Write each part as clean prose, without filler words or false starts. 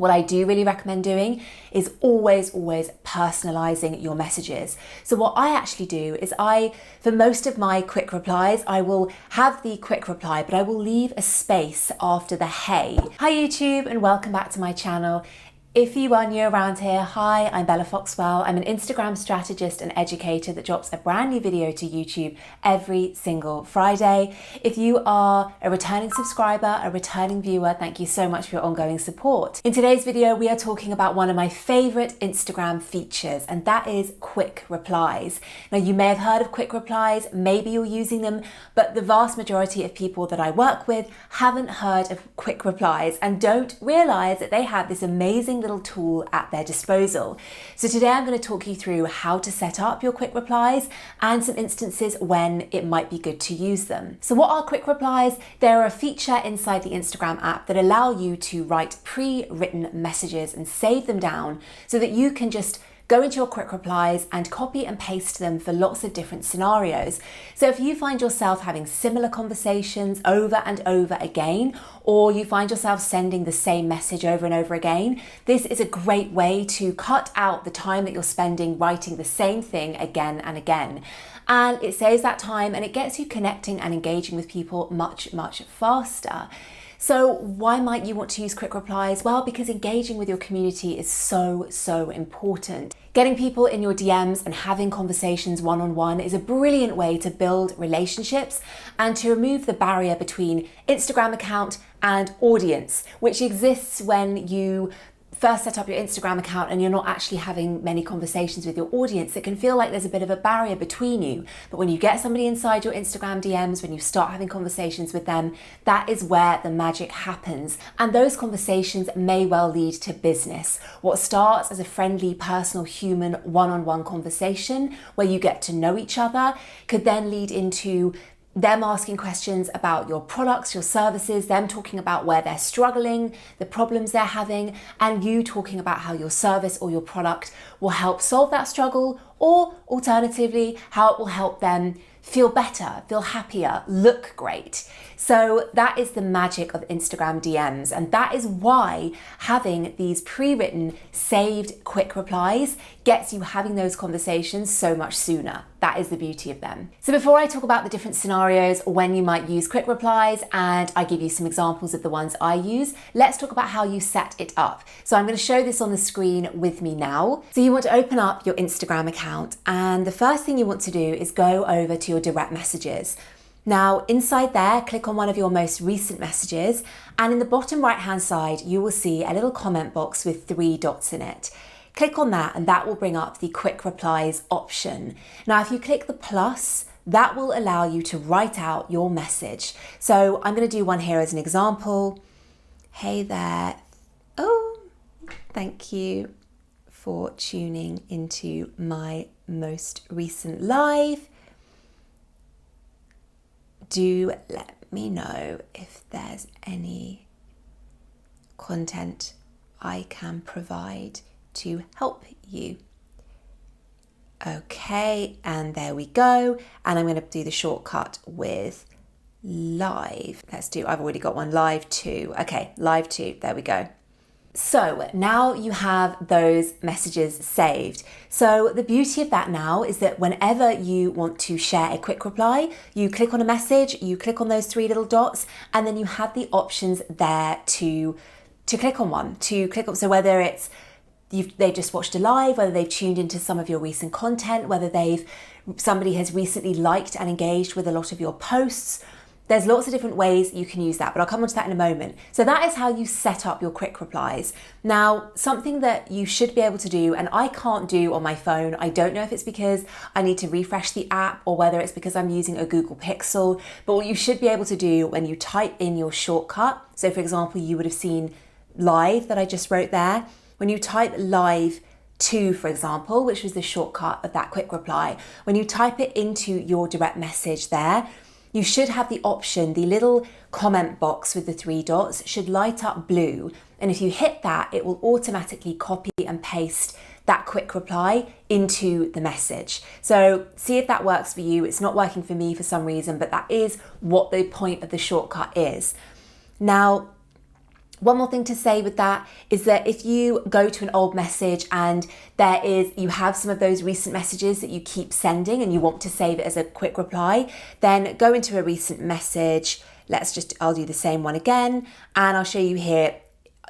What I do really recommend doing is always personalizing your messages. So what I actually do is for most of my quick replies, I will have the quick reply, but I will leave a space after the hey. Hi YouTube, and welcome back to my channel. If you are new around here, hi, I'm Bella Foxwell. I'm an Instagram strategist and educator that drops a brand new video to YouTube every single Friday. If you are a returning subscriber, a returning viewer, thank you so much for your ongoing support. In today's video, we are talking about one of my favorite Instagram features, and that is quick replies. Now, you may have heard of quick replies, maybe you're using them, but the vast majority of people that I work with haven't heard of quick replies and don't realize that they have this amazing little tool at their disposal. So today I'm going to talk you through how to set up your quick replies and some instances when it might be good to use them. So what are quick replies? They're a feature inside the Instagram app that allow you to write pre-written messages and save them down so that you can just go into your quick replies and copy and paste them for lots of different scenarios. So if you find yourself having similar conversations over and over again, or you find yourself sending the same message over and over again, this is a great way to cut out the time that you're spending writing the same thing again and again. And it saves that time and it gets you connecting and engaging with people much faster. So why might you want to use quick replies? Well, because engaging with your community is so important. Getting people in your DMs and having conversations one-on-one is a brilliant way to build relationships and to remove the barrier between Instagram account and audience, which exists when you first set up your Instagram account and you're not actually having many conversations with your audience. It can feel like there's a bit of a barrier between you. But when you get somebody inside your Instagram DMs, when you start having conversations with them, that is where the magic happens. And those conversations may well lead to business. What starts as a friendly, personal, human, one-on-one conversation where you get to know each other could then lead into them asking questions about your products, your services, them talking about where they're struggling, the problems they're having, and you talking about how your service or your product will help solve that struggle, or alternatively, how it will help them feel better, feel happier, look great. So that is the magic of Instagram DMs, and that is why having these pre-written, saved quick replies gets you having those conversations so much sooner. That is the beauty of them. So before I talk about the different scenarios when you might use quick replies, and I give you some examples of the ones I use, let's talk about how you set it up. So I'm going to show this on the screen with me now. So you want to open up your Instagram account, and the first thing you want to do is go over to your direct messages. Now, inside there, click on one of your most recent messages, and in the bottom right-hand side, you will see a little comment box with 3 dots in it. Click on that, and that will bring up the quick replies option. Now, if you click the plus, that will allow you to write out your message. So I'm going to do one here as an example. Hey there. Oh, thank you for tuning into my most recent live. Do let me know if there's any content I can provide to help you. Okay, and there we go. And I'm going to do the shortcut with live. I've already got one, live 2. Okay, live 2, there we go. So now you have those messages saved. So the beauty of that now is that whenever you want to share a quick reply, you click on a message, you click on those 3 little dots, and then you have the options there to click on one, So whether it's they've just watched a live, whether they've tuned into some of your recent content, whether somebody has recently liked and engaged with a lot of your posts. There's lots of different ways you can use that, but I'll come on to that in a moment. So that is how you set up your quick replies. Now, something that you should be able to do, and I can't do on my phone, I don't know if it's because I need to refresh the app or whether it's because I'm using a Google Pixel, but what you should be able to do when you type in your shortcut, so for example, you would have seen live that I just wrote there. When you type live 2, for example, which was the shortcut of that quick reply, when you type it into your direct message there, you should have the option, the little comment box with the 3 dots should light up blue. And if you hit that, it will automatically copy and paste that quick reply into the message. So see if that works for you. It's not working for me for some reason, but that is what the point of the shortcut is. Now, One more thing to say with that is that if you go to an old message and you have some of those recent messages that you keep sending and you want to save it as a quick reply, then go into a recent message. I'll do the same one again, and I'll show you here.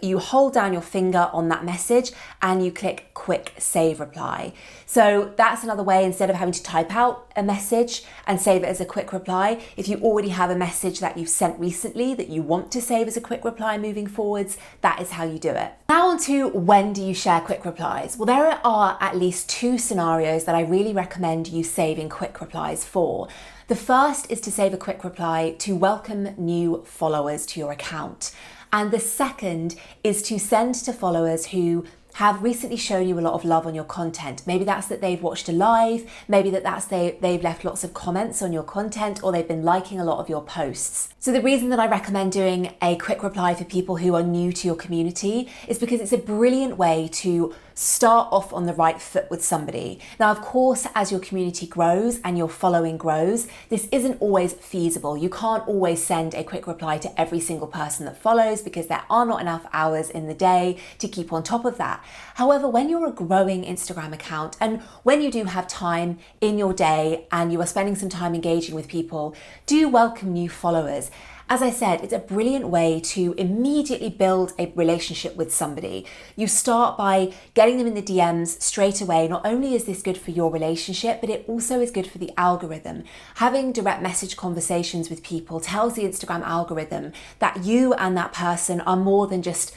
You hold down your finger on that message and you click quick save reply. So that's another way, instead of having to type out a message and save it as a quick reply, if you already have a message that you've sent recently that you want to save as a quick reply moving forwards, that is how you do it. Now on to when do you share quick replies? Well, there are at least 2 scenarios that I really recommend you saving quick replies for. The first is to save a quick reply to welcome new followers to your account. And the second is to send to followers who have recently shown you a lot of love on your content. Maybe that's that they've watched a live, maybe they've left lots of comments on your content, or they've been liking a lot of your posts. So the reason that I recommend doing a quick reply for people who are new to your community is because it's a brilliant way to start off on the right foot with somebody. Now, of course, as your community grows and your following grows, this isn't always feasible. You can't always send a quick reply to every single person that follows because there are not enough hours in the day to keep on top of that. However, when you're a growing Instagram account and when you do have time in your day and you are spending some time engaging with people, do welcome new followers. As I said, it's a brilliant way to immediately build a relationship with somebody. You start by getting them in the DMs straight away. Not only is this good for your relationship, but it also is good for the algorithm. Having direct message conversations with people tells the Instagram algorithm that you and that person are more than just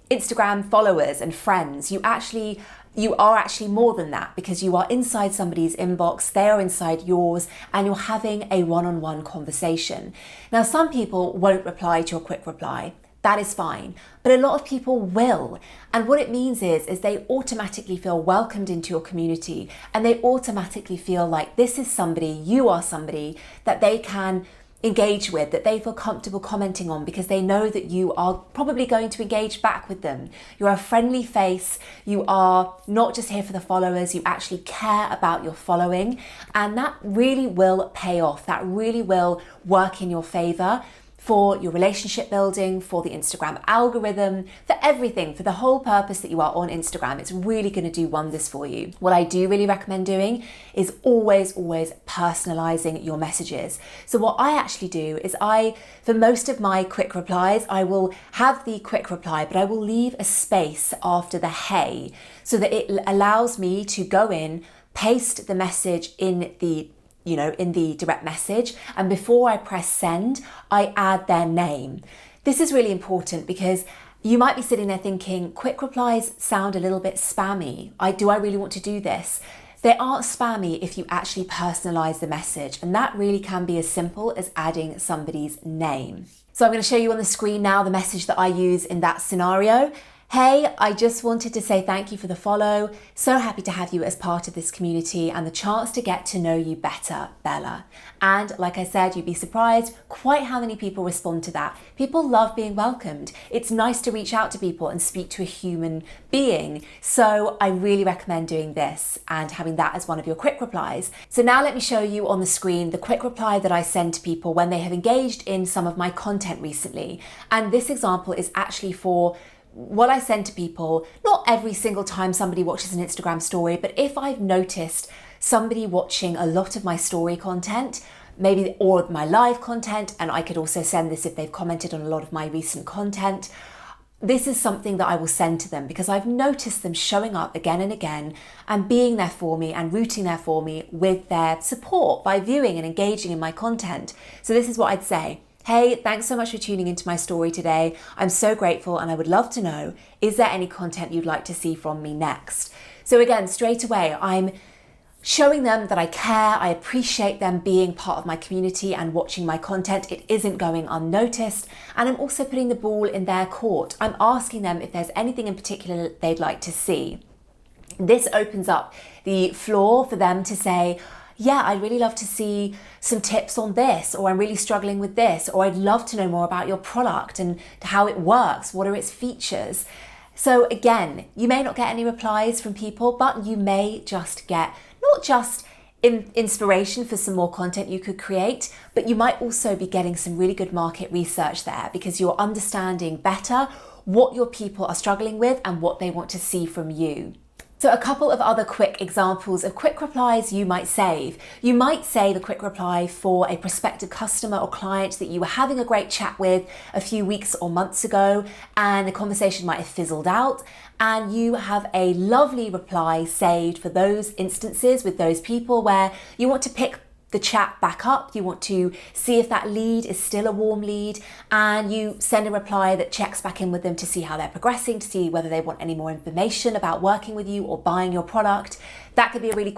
Instagram followers and friends. You are actually more than that, because you are inside somebody's inbox, they are inside yours, and you're having a one-on-one conversation. Now, some people won't reply to your quick reply. That is fine, but a lot of people will. And what it means is they automatically feel welcomed into your community, and they automatically feel like this is somebody, you are somebody that they can engage with, that they feel comfortable commenting on, because they know that you are probably going to engage back with them. You're a friendly face, you are not just here for the followers, you actually care about your following, and that really will pay off. That really will work in your favor for your relationship building, for the Instagram algorithm, for everything, for the whole purpose that you are on Instagram. It's really going to do wonders for you. What I do really recommend doing is always personalizing your messages. So what I actually do is for most of my quick replies, I will have the quick reply, but I will leave a space after the hey, so that it allows me to go in, paste the message in the direct message, and before I press send, I add their name. This is really important because you might be sitting there thinking, quick replies sound a little bit spammy. Do I really want to do this? They aren't spammy if you actually personalize the message, and that really can be as simple as adding somebody's name. So I'm going to show you on the screen now the message that I use in that scenario. Hey, I just wanted to say thank you for the follow. So happy to have you as part of this community and the chance to get to know you better, Bella. And like I said, you'd be surprised quite how many people respond to that. People love being welcomed. It's nice to reach out to people and speak to a human being. So I really recommend doing this and having that as one of your quick replies. So now let me show you on the screen the quick reply that I send to people when they have engaged in some of my content recently. And this example is actually for what I send to people, not every single time somebody watches an Instagram story, but if I've noticed somebody watching a lot of my story content, maybe or my live content, and I could also send this if they've commented on a lot of my recent content, this is something that I will send to them because I've noticed them showing up again and again and being there for me and rooting there for me with their support by viewing and engaging in my content. So this is what I'd say. Hey, thanks so much for tuning into my story today. I'm so grateful and I would love to know, is there any content you'd like to see from me next? So again, straight away, I'm showing them that I care, I appreciate them being part of my community and watching my content. It isn't going unnoticed. And I'm also putting the ball in their court. I'm asking them if there's anything in particular they'd like to see. This opens up the floor for them to say, yeah, I'd really love to see some tips on this, or I'm really struggling with this, or I'd love to know more about your product and how it works, what are its features. So again, you may not get any replies from people, but you may just get not just inspiration for some more content you could create, but you might also be getting some really good market research there because you're understanding better what your people are struggling with and what they want to see from you. So a couple of other quick examples of quick replies you might save. You might say the quick reply for a prospective customer or client that you were having a great chat with a few weeks or months ago, and the conversation might have fizzled out, and you have a lovely reply saved for those instances with those people where you want to pick the chat back up, you want to see if that lead is still a warm lead, and you send a reply that checks back in with them to see how they're progressing, to see whether they want any more information about working with you or buying your product. That could be a really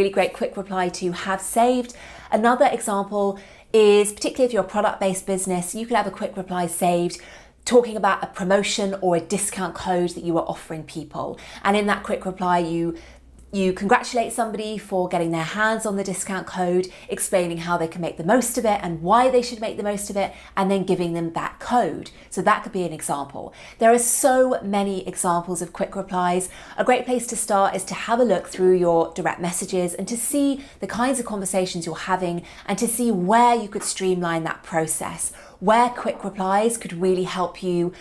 great quick reply to have saved. Another example is, particularly if you're a product-based business, you could have a quick reply saved talking about a promotion or a discount code that you are offering people. And in that quick reply, you congratulate somebody for getting their hands on the discount code, explaining how they can make the most of it and why they should make the most of it, and then giving them that code. So that could be an example. There are so many examples of quick replies. A great place to start is to have a look through your direct messages and to see the kinds of conversations you're having and to see where you could streamline that process, where quick replies could really help you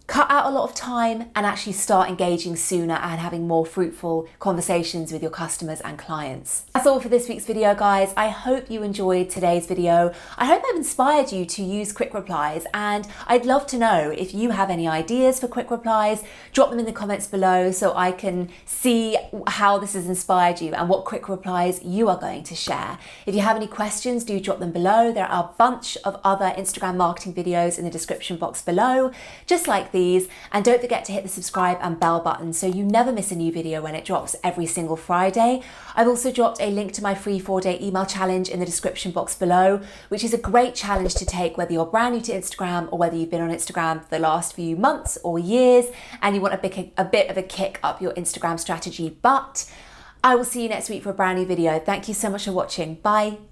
cut out a lot of time and actually start engaging sooner and having more fruitful conversations with your customers and clients. That's all for this week's video, guys. I hope you enjoyed today's video. I hope I've inspired you to use quick replies, and I'd love to know if you have any ideas for quick replies. Drop them in the comments below so I can see how this has inspired you and what quick replies you are going to share. If you have any questions, do drop them below. There are a bunch of other Instagram marketing videos in the description box below, just like these. And don't forget to hit the subscribe and bell button so you never miss a new video when it drops every single Friday. I've also dropped a link to my free 4-day email challenge in the description box below, which is a great challenge to take whether you're brand new to Instagram or whether you've been on Instagram for the last few months or years and you want a bit of a kick up your Instagram strategy. But I will see you next week for a brand new video. Thank you so much for watching. Bye.